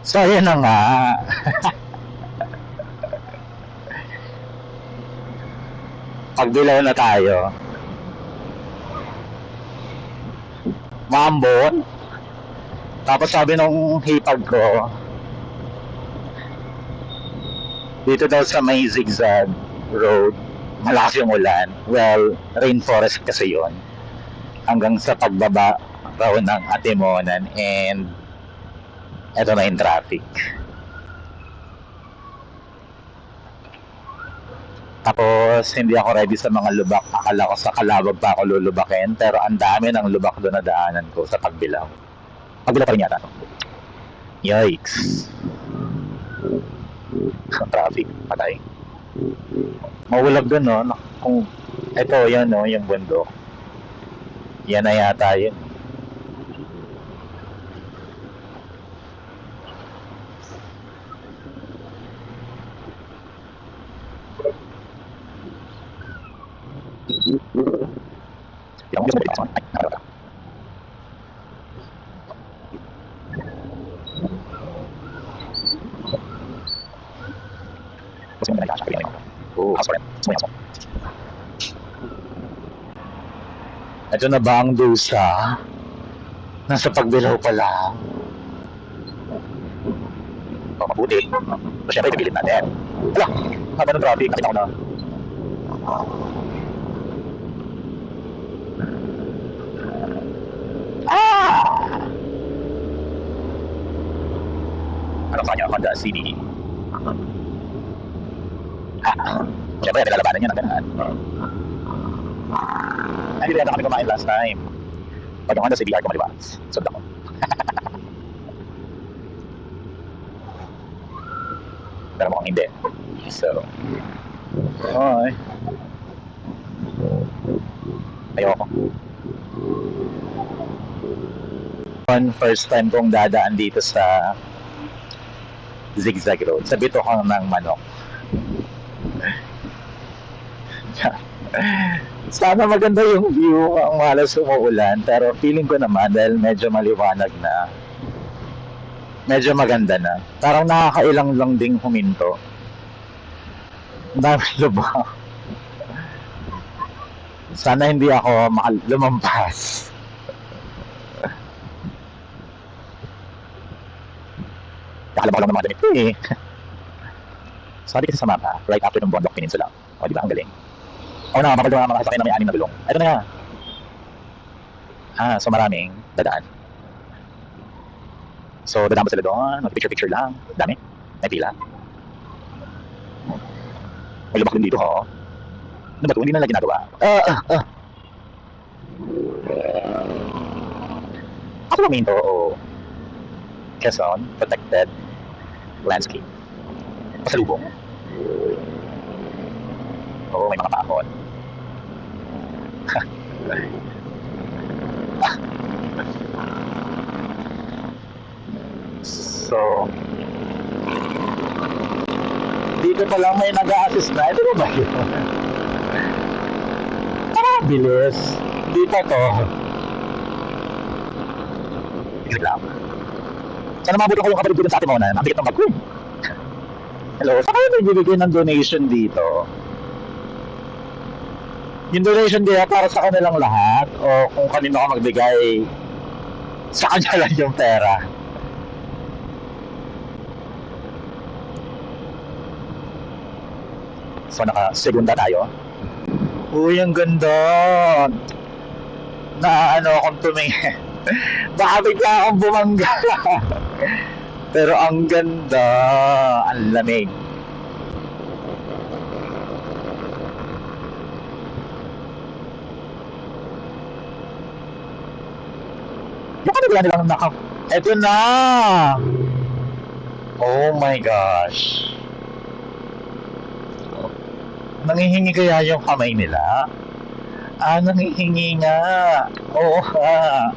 So, ayun na nga. Pagdilaw na tayo. Maambon. Tapos sabi nung hipag ko, dito daw sa may zigzag road, malakas yung ulan. Well, rainforest kasi yon. Hanggang sa pagbaba raw ng Atimonan, and eto na yung traffic. Tapos hindi ako ready sa mga lubak. Akala ko sa Calabag pa ako lulubakin, pero ang dami ng lubak doon na daanan ko sa Pagbilao. Pagbilao pa rin yata. Yikes. Traffic, patay. Maulag doon, no? Kung ito, yan, no? Yung bundok. Yan na yata yun. Ito na ba ang dusa? Nasa Pagbilao pa lang. Mabuti. So, syempre, pipilit natin. Hala, haba ng traffic. Nakita ko na. Ano sa kanya? Honda CBE. Siyempre, nilalabanan niya ng ganaan. Ay, hindi na kami kumain last time. Pag yung Honda CBR ko maliba, sunod ako. Pero mukhang hindi. So, okay. Ayoko. First time kong dadaan dito sa zigzag road. Sa Bitohang ng Manok. Sana maganda yung view, ang malas umuulan, pero feeling ko naman dahil medyo maliwanag na, medyo maganda na. Parang nakakailang lang ding huminto. Ang dami lubak. Sana hindi ako lumampas. Kakalabak lang ng mga ganito eh. Sabi kasi sa mapa, right after ng Bondok Peninsula. O, di ba? Ang galing. O na, mapagdawa ng mga sasakyan na may 6 na gulong. Ito na nga. So maraming dadaan. So, dadaan ba sila doon? Picture-picture lang. Dami. May pila. May lubak din dito, ho. Ano ba ito? Hindi na lang ginagawa. Ako ba minto o Quezon Protected Landscape? Pasalubong. Oo, may mga paahon. So, dito pa lang may nag-a-assist na. Ito ba yun? Bilis. Dito to. Isip lang. Sana mabuti ko yung kapatid dito sa Atimonan. Ang bigat ng bag ko. Hello, saan kayo nagbibigay ng donation dito? Yung donation din para sa kanilang lahat o kung kanino ka magbigay, sa kanya lang yung pera. So naka-segunda tayo. Uy, ang ganda. Naano akong tumingin. Baka bigla akong bumangga. Pero ang ganda. Ang lamig. Yung kanila nilang eto na. Oh my gosh. Nangihingi kaya yung kamay nila? Nangihingi nga. Oo nga.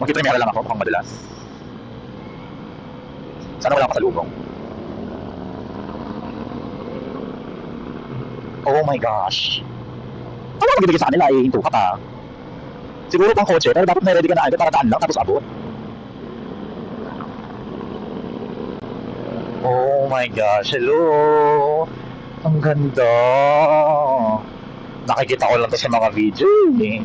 Magkipremera lang ako pang madalas. Sana wala pasalubong. Oh my gosh. Ano magbibigay sa kanila? Hinto ka pa. Siguro pang kotse, pero dapat may ready ka na agad para daan lang tapos abot. Oh my gosh, hello! Ang ganda! Nakikita ko lang to sa mga video eh.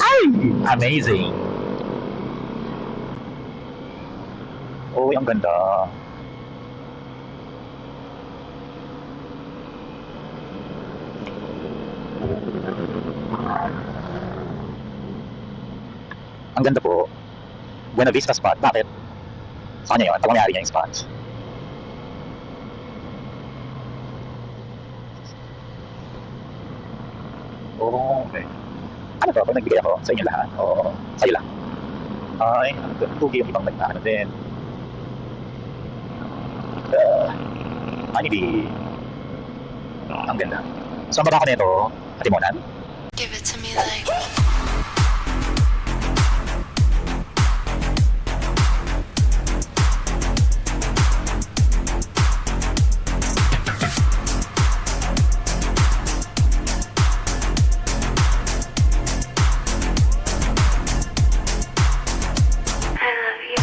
Ay! Amazing! Oh, ang ganda. Ang ganda po. Buena Vista spot. Bakit? Sa kanya yun. Pag mayari niya yung spot. Oh, okay. Ano to? Pag nagbigay ako sa inyo lahat? O sa'yo lang? Ay, tugi yung ibang nagtaano din. Honeybee. Ang ganda. Saan ba ako nito? Atimonan? Give it to me like I love you.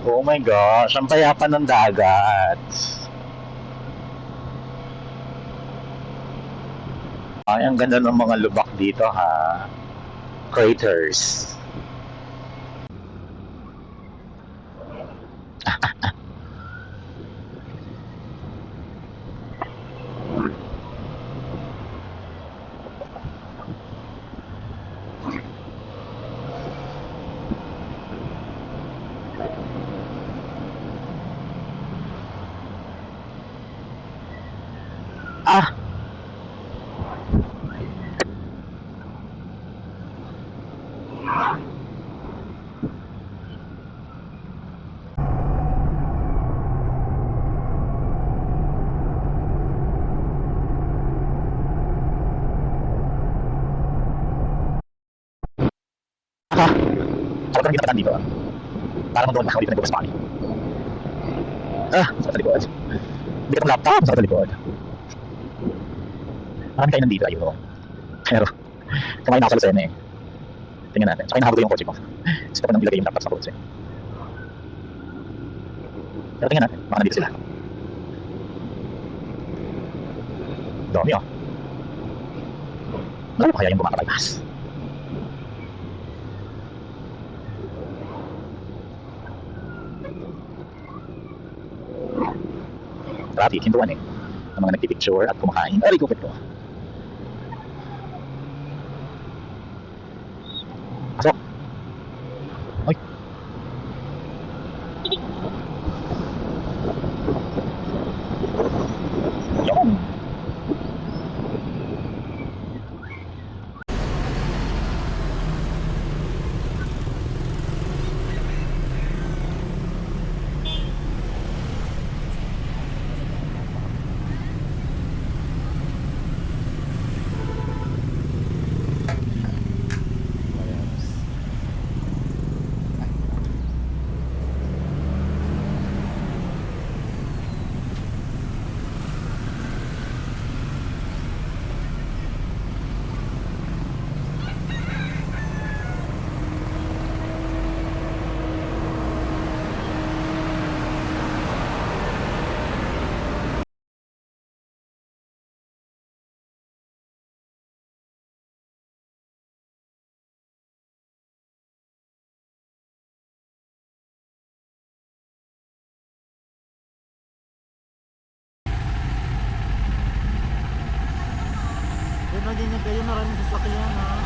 Oh my gosh, ang payapa ng dagat. Ay, ang ganda ng mga lubak dito ha. Craters. Ah! Ah! Ako lang ginapatan dito. Parang doon ako dito nagbukas pa kami. Ah! Sa likod. Hindi ka laptop sa likod. Marami kayo nandito, ayun. Pero, kumain ako sa Lucena eh. Tingnan natin. Tsaka inahabol ko yung kotse ko. Gusto ko nang ilagay yung laptop sa kotse. Pero tingnan natin. Baka nandito sila. Dami oh. Marami pa kaya yung bumakapalpas. Traffic, hinduan eh. Ang mga nagpipicture at kumakain. Ay, gupit ko. Pasok. Ay. Yun. Yun na din na kayo, maraming sasakyan ha.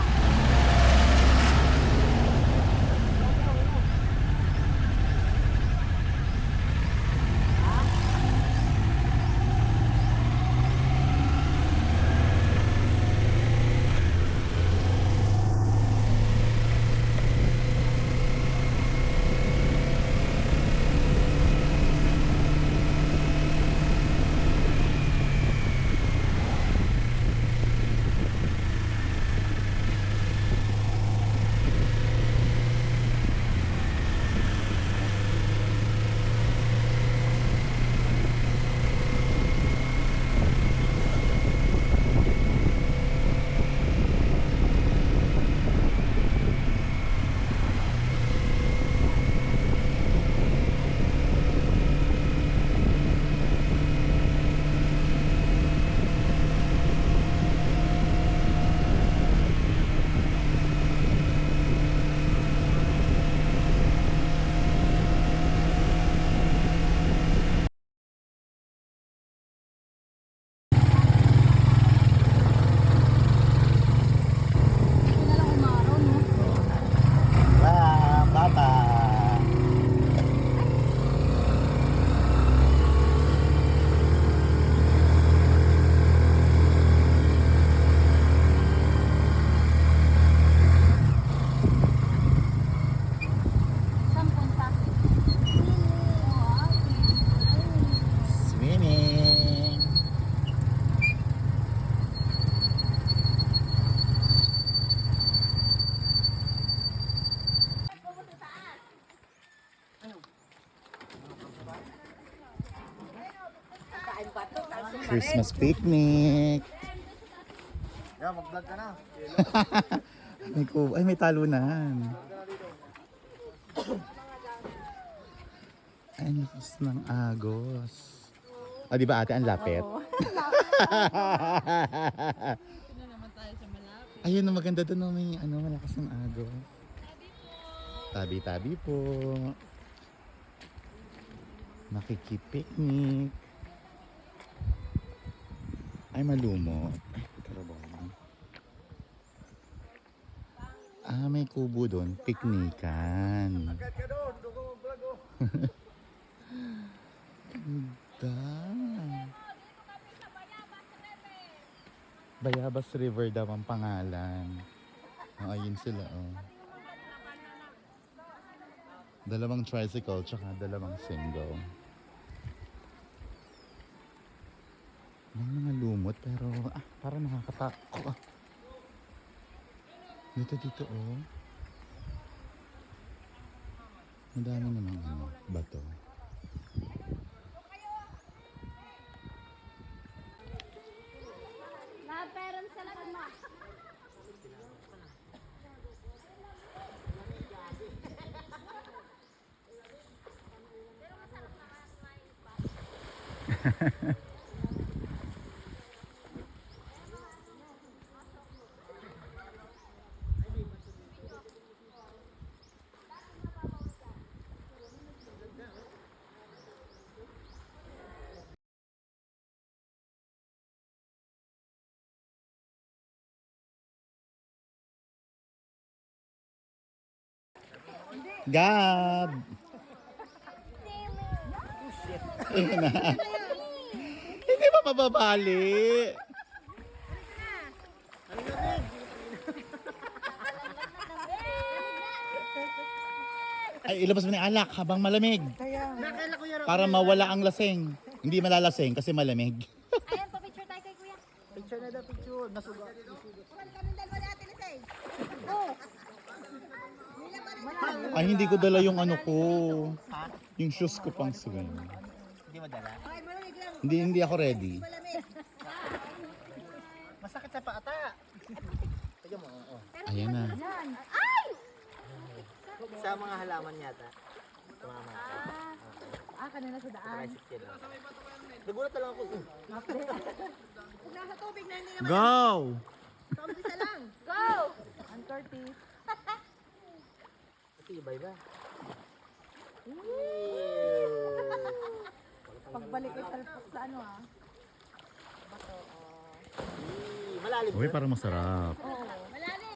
Christmas picnic. Yeah, mag-vlog ka na. Ay, may talunan. Ay, ang lakas ng agos. Ah, di ba ate, ang lapit? Ayun, ang maganda doon, may malakas ng agos. Tabi-tabi po. Makikipiknik. Ay, malumot. Ay, karabong. Ah, may kubo doon. Piknikan. Agad ka doon. Dugo vlog oh. Ganda. Bayabas River daw ang pangalan. Oh, ayun sila, oh. Dalawang tricycle tsaka dalawang single. May mga lumot pero parang nakakatakot. Dito, oh. Madami namang bato. Naperan sa lakan mo. Gab! Ayun na. Hindi ba mababali? Ay, ilabas mo na yung alak habang malamig. Nakailan ko yan. Para mawala ang lasing. Hindi malalasing kasi malamig. Ayan, pa-picture tayo kay kuya. Picture na daw, picture. Nasugat. Kuhan kami dalawa ni Ate Lisay. Oh. Ay, hindi ko dala yung ano ko. Yung shoes ko pang swim. Hindi madala. Ay, malamig lang. Hindi ako ready. Malamig. Masakit sa pata. Tignan mo, oo. Ayan na. Yan. Ay! Sa mga halaman yata. Tumama. Kanina sa daan. Tricycle. Nagulat na lang ako. Kung nasa tubig na hindi naman. Go! Isa lang. Go! Ang 30. Ito iba-iba. Pagbalik ko sa ano Malalim Uy, parang masarap. Oo.